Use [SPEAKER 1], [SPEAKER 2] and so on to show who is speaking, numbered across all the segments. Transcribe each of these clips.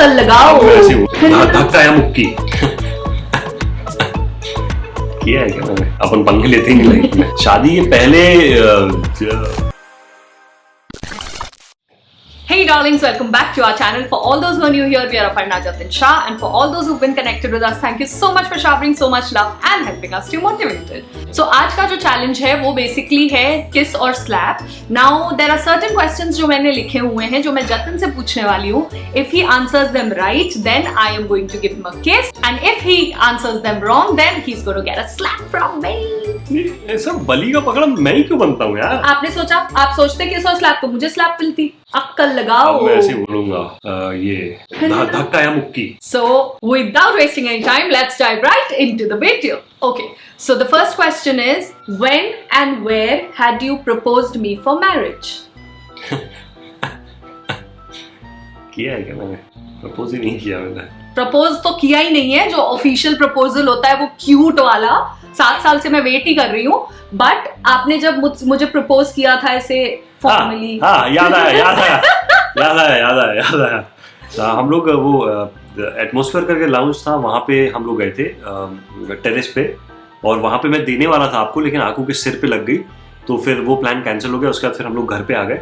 [SPEAKER 1] अक्कल लगाओ।
[SPEAKER 2] धक्का या मुक्की किया है क्या मैंने? अपन पंगे लेते ही नहीं लाइफ में। शादी के पहले
[SPEAKER 1] Hey darlings, welcome back to our channel. For all those who are new here, we are Aparna Jatin Shah, and for all those who've been connected with us, thank you so much for showering so much love and helping us stay motivated. So आज का जो challenge है वो basically है kiss और slap. Now there are certain questions जो मैंने लिखे हुए हैं जो मैं जतिन से पूछने वाली हूँ. If he answers them right, then I am going to give him a kiss, and if he answers them wrong, then he's going to get a slap from me.
[SPEAKER 2] ऐसा बली का पकड़ा मैं ही क्यों बनता हूँ यार?
[SPEAKER 1] आपने सोचा, आप सोचते किस और स्लैप तो मुझे स्लैप मिलती। अक्कल लगाओ।
[SPEAKER 2] मैं ऐसे बोलूंगा ये धक्का या मुक्की।
[SPEAKER 1] So without wasting any time, let's dive right into the video. Okay, so the first question is, when and where had you proposed me for marriage?
[SPEAKER 2] किया है क्या मैंने? प्रपोज ही नहीं किया मैंने।
[SPEAKER 1] प्रपोज तो किया ही नहीं है। जो ऑफिशियल प्रपोजल होता है वो क्यूट वाला 7 साल से मैं वेट ही कर रही हूँ, बट आपने जब मुझे प्रपोज किया था ऐसे फॉर्मली।
[SPEAKER 2] हाँ, याद आया। हम लोग वो एटमॉस्फेयर करके लाउंज था, वहाँ पे हम लोग गए थे टेरेस पे, और वहाँ पे मैं देने वाला था आपको, लेकिन आंखों के सिर पे लग गई, तो फिर वो प्लान कैंसिल हो गया। उसके बाद फिर हम लोग घर पे आ गए।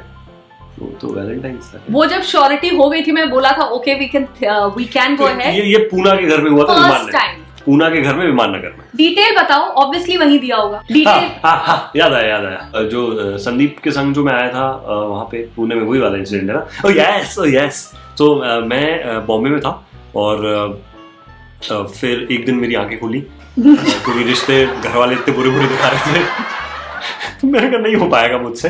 [SPEAKER 2] तो वैलेंटाइंस था।
[SPEAKER 1] वो जब श्योरिटी हो गई थी, मैं बोला था okay we can go ahead.
[SPEAKER 2] ये पूना के घर में हुआ था,
[SPEAKER 1] फर्स्ट टाइम
[SPEAKER 2] पूना के घर में, विमान नगर में।
[SPEAKER 1] डिटेल बताओ, ऑब्वियसली वहीं दिया होगा डिटेल।
[SPEAKER 2] हाँ, याद आया। जो संदीप के संग जो मैं आया था वहाँ पे पुणे में, वही वाला इंसिडेंट है ना? Oh yes. तो मैं बॉम्बे में था, और फिर एक दिन मेरी आंखें खुली क्योंकि रिश्ते घर वाले इतने बुरे दिखा रहे थे। तो मैंने कहा नहीं हो पाएगा मुझसे।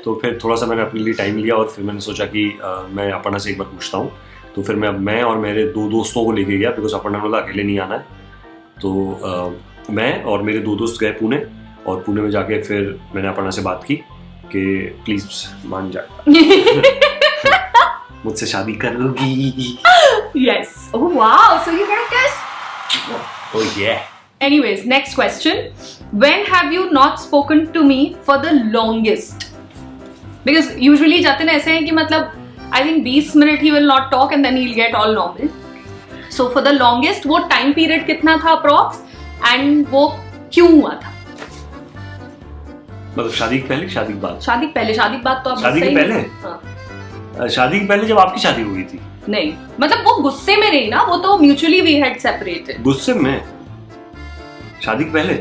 [SPEAKER 2] तो फिर थोड़ा सा मैंने अपने लिए टाइम लिया, और फिर मैंने सोचा कि मैं अपर्णा से एक बार पूछता हूँ। तो फिर मैं और मेरे 2 दोस्तों को लेके गया, बिकॉज अपर्णा बोला अकेले नहीं आना है। तो मैं और मेरे 2 दोस्त गए पुणे, और पुणे में जाके फिर मैंने अपर्णा से बात की कि प्लीज मान जा, मुझसे शादी करोगी?
[SPEAKER 1] Yes. Oh wow. So you got this.
[SPEAKER 2] Oh yeah.
[SPEAKER 1] Anyways, next question. When have you not spoken to me for the longest? Because usually Jatin ऐसे हैं कि मतलब I think 20 minute he will not talk and then he'll get all normal. So for the longest वो time period कितना था approx, and वो क्यों हुआ था?
[SPEAKER 2] मतलब शादी के पहले, शादी के बाद?
[SPEAKER 1] शादी के पहले, शादी के बाद तो आप
[SPEAKER 2] शादी के पहले?
[SPEAKER 1] हाँ।
[SPEAKER 2] शादी के पहले जब आपकी शादी हुई थी?
[SPEAKER 1] नहीं, मतलब वो गुस्से में नहीं ना, वो तो म्यूचुअली वी हैड सेपरेटेड।
[SPEAKER 2] गुस्से में? शादी के पहले?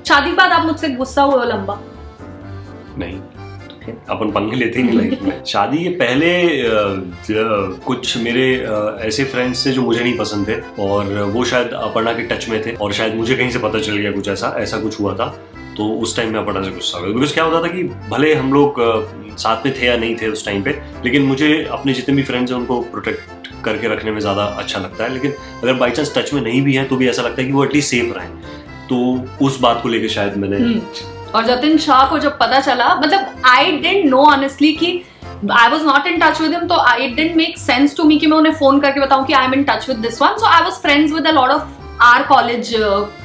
[SPEAKER 1] शादी के बाद आप मुझसे गुस्सा हुए लंबा?
[SPEAKER 2] नहीं, अपन पंगे लेते ही नहीं लाइफ में। शादी के पहले कुछ मेरे ऐसे फ्रेंड्स थे जो मुझे नहीं पसंद थे, और वो शायद अपर्णा के टच में थे, और शायद मुझे कहीं से पता चल गया कुछ ऐसा कुछ हुआ था। तो उस टाइम में अपर्णा से गुस्सा हो गया, बिकॉज क्या होता था कि भले हम लोग साथ में थे या नहीं थे उस टाइम पे, लेकिन मुझे अपने जितने भी फ्रेंड्स हैं उनको प्रोटेक्ट करके रखने में ज़्यादा अच्छा लगता है। लेकिन अगर बाई चांस टच में नहीं भी है तो भी ऐसा लगता है कि वो एटलीस्ट सेफ रहें। तो उस बात को लेकर शायद मैंने
[SPEAKER 1] और जतिन शाह को जब पता चला, मतलब आई डिडंट नो ऑनेस्टली कि I was not in touch with him, तो it didn't make sense to me कि मैं उन्हें फोन करके बताऊं कि I am in touch with this one. So I was friends with a lot of our college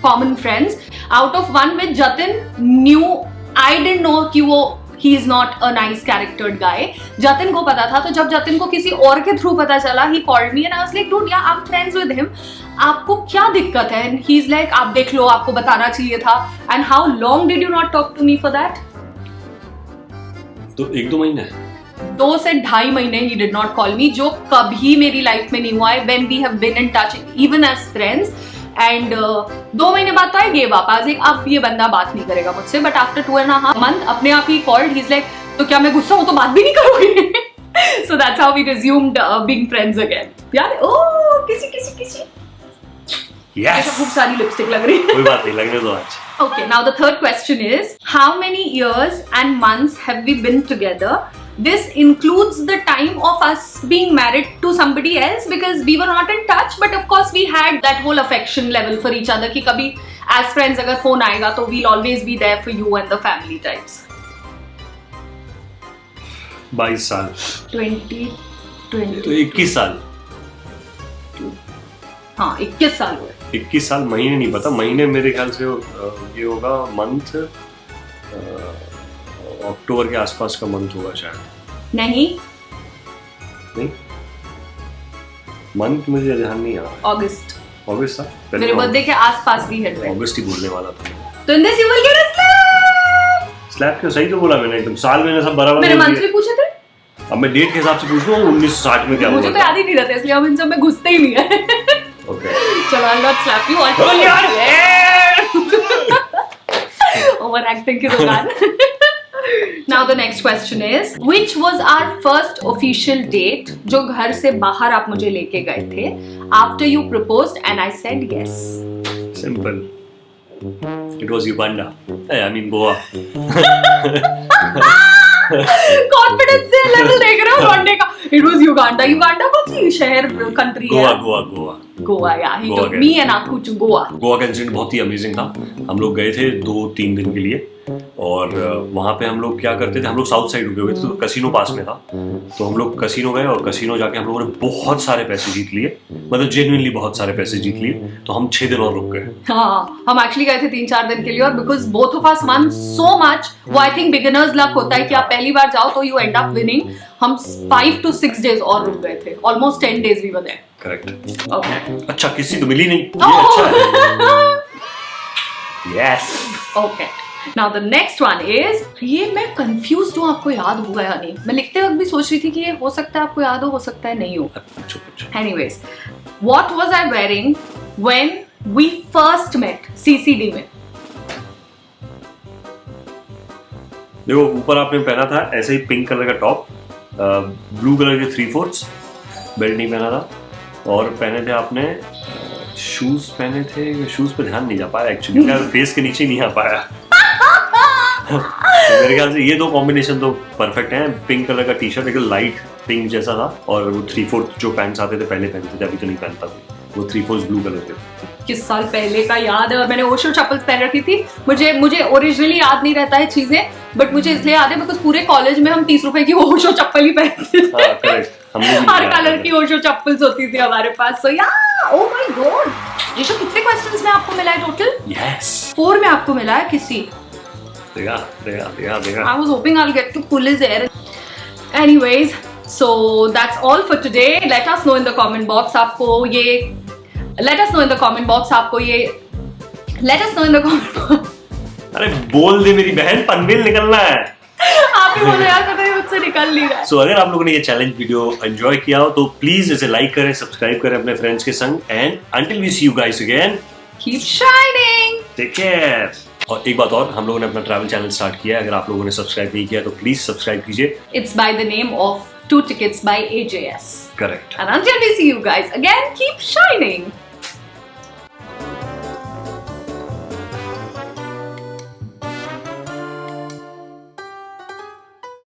[SPEAKER 1] common friends, out of one with Jatin knew I didn't know कि वो he is not a nice charactered guy. Jatin को पता था, तो जब जतिन को किसी और के थ्रू पता चला, he called me and I was like, dude, yeah, I'm friends with him. आपको क्या दिक्कत है? And he's like, आप देख लो, आपको बताना चाहिए था. And how long did you not talk to me for that?
[SPEAKER 2] तो 1-2 महीने,
[SPEAKER 1] 2 से 2.5 महीने he did not call me, जो कभी मेरी लाइफ में नहीं हुआ है. When we have been in touch, even as friends. And 2 महीने बाद तो आई गेव अप, आज अब ये बंदा बात नहीं करेगा मुझसे, बट आफ्टर 2.5 months अपने आप he called, he is like, तो क्या मैं गुस्सा हूं तो बात भी नहीं करोगे? So that's how we resumed being friends again. यार ओ किसी
[SPEAKER 2] यस,
[SPEAKER 1] खूब सारी लिपस्टिक लग रही है।
[SPEAKER 2] कोई बात नहीं, लगने दो आज।
[SPEAKER 1] Okay, now the third question is, how many years and months have we been together? This includes the time of us being married to somebody else, because we were not in touch, but of course we had that whole affection level for each other कि कभी as friends अगर phone आएगा तो we'll always be there for you and the family types.
[SPEAKER 2] 22 साल।
[SPEAKER 1] 21
[SPEAKER 2] साल।
[SPEAKER 1] हाँ, 21 साल हुए।
[SPEAKER 2] 21 साल, महीने नहीं पता, महीने मेरे ख्याल से ये होगा मंथ, अक्टूबर के आसपास का मंथ होगा शायद।
[SPEAKER 1] नहीं,
[SPEAKER 2] मंथ मुझे ध्यान नहीं आ रहा।
[SPEAKER 1] अगस्त
[SPEAKER 2] था
[SPEAKER 1] मेरे बर्थडे के आसपास भी है 12।
[SPEAKER 2] अगस्त ही बोलने वाला था।
[SPEAKER 1] तो in this you will get a slap.
[SPEAKER 2] Slab क्यों? सही तो बोला मैंने एकदम। साल मैंने सब बराबर
[SPEAKER 1] मेरे
[SPEAKER 2] बोल
[SPEAKER 1] मंथ
[SPEAKER 2] दिए।
[SPEAKER 1] भी पूछे थे।
[SPEAKER 2] अब मैं डेट के हिसाब से पूछ रहा हूँ 1960 में क्या हुआ
[SPEAKER 1] मुझे तो
[SPEAKER 2] था।
[SPEAKER 1] याद ही नहीं रहता इसलिए हम इन सब में घुसते ही नहीं है।
[SPEAKER 2] ओके
[SPEAKER 1] चलो I not slap you, I told you over acting की दुकान। Now the next question is, which was our first official date जो घर से बाहर आप मुझे लेके गए थे after you proposed and I said yes?
[SPEAKER 2] Simple. It was Uganda. I mean Goa.
[SPEAKER 1] Confidence से लेवल देख रहे हो वनडे का। It was Uganda. युगांडा कौन सी शहर कंट्री है? गोवा या ही टोल्ड मी एंड आपको टू गोवा।
[SPEAKER 2] गोवा का इंसिडेंट बहुत ही अमेजिंग था। हम लोग गए थे 2-3 दिन के लिए और वहाँ पे हम लोग क्या करते थे, हम लोग साउथ साइड रुके हुए थे तो कसिनो पास में था, तो हम लोग कसिनो गए और कसिनो जाके हम लोगों ने बहुत सारे पैसे जीत लिए, मतलब जेन्युइनली बहुत सारे पैसे जीत लिए। तो हम 6 दिन और रुक गए।
[SPEAKER 1] हाँ, हम एक्चुअली गए थे 3-4 दिन के लिए और because both of us one so much, वो आई थिंक बिगिनर्स लक होता है कि आप पहली बार जाओ तो यू एंड अप विनिंग। हम 5 to 6 days और रुक गए थे, almost 10 days we were there.
[SPEAKER 2] Correct.
[SPEAKER 1] Okay,
[SPEAKER 2] अच्छा किसी तो मिली नहीं, ये अच्छा है। Yes.
[SPEAKER 1] Okay, now the next one is, ये मैं कंफ्यूज्ड हूँ आपको याद होगा या नहीं। मैं लिखते वक्त भी सोच रही थी कि ये हो सकता है आपको याद हो सकता है नहीं हो। Anyways, what was I wearing when we first met CCD में?
[SPEAKER 2] देखो ऊपर आपने पहना था ऐसे ही पिंक कलर का टॉप, ब्लू कलर के 3/4, बेल्ट नहीं पहना था, और पहने थे आपने शूज पहने थे। शूज पे ध्यान नहीं जा पाया एक्चुअली, क्या फेस के नीचे नहीं आ पाया। मेरे ख्याल से ये दो कॉम्बिनेशन तो परफेक्ट है। पिंक कलर का टी शर्ट एकदम लाइट पिंक जैसा था, और वो 3/4 जो पैंट्स आते थे पहले पहनते थे, अभी तो नहीं पहनता वो 3/4 ब्लू कलर के।
[SPEAKER 1] किस साल पहले का याद है, और मैंने ओशो चप्पल्स पहन रखी थी। मुझे ओरिजिनली याद नहीं रहता है चीजें, बट मुझे इसलिए याद है बिकॉज पूरे कॉलेज में हम 30 रुपए की ओशो चप्पल ही पहनते थे। हर कलर की ओशो चप्पल्स होती थी हमारे पास। सो या, ओह माय गॉड, ऋषभ कितने क्वेश्चंस में आपको मिला है टोटल?
[SPEAKER 2] यस,
[SPEAKER 1] 4 में आपको मिला है किसी।
[SPEAKER 2] देखा।
[SPEAKER 1] I was hoping I'll get to pull his hair. Anyways, so that's all for today. Let us know in the comment box आपको ये let us know in the comment box।
[SPEAKER 2] अरे बोल दे मेरी बहन, पनवेल निकलना है।
[SPEAKER 1] आप ही बोलो यार, पता है मुझसे निकल नहीं रहा है।
[SPEAKER 2] So, अगर आप लोगों ने ये चैलेंज वीडियो एंजॉय किया हो तो प्लीज इसे लाइक करें, सब्सक्राइब करें अपने फ्रेंड्स के संग, and until we see you guys again,
[SPEAKER 1] Keep shining.
[SPEAKER 2] take care. और एक बात और, हम लोगों ने अपना ट्रैवल चैनल स्टार्ट किया है, अगर आप लोगों ने सब्सक्राइब नहीं किया तो प्लीज सब्सक्राइब कीजिए।
[SPEAKER 1] It's by the name of 2 Tickets by AJS.
[SPEAKER 2] Correct.
[SPEAKER 1] And until we see you guys again, keep shining.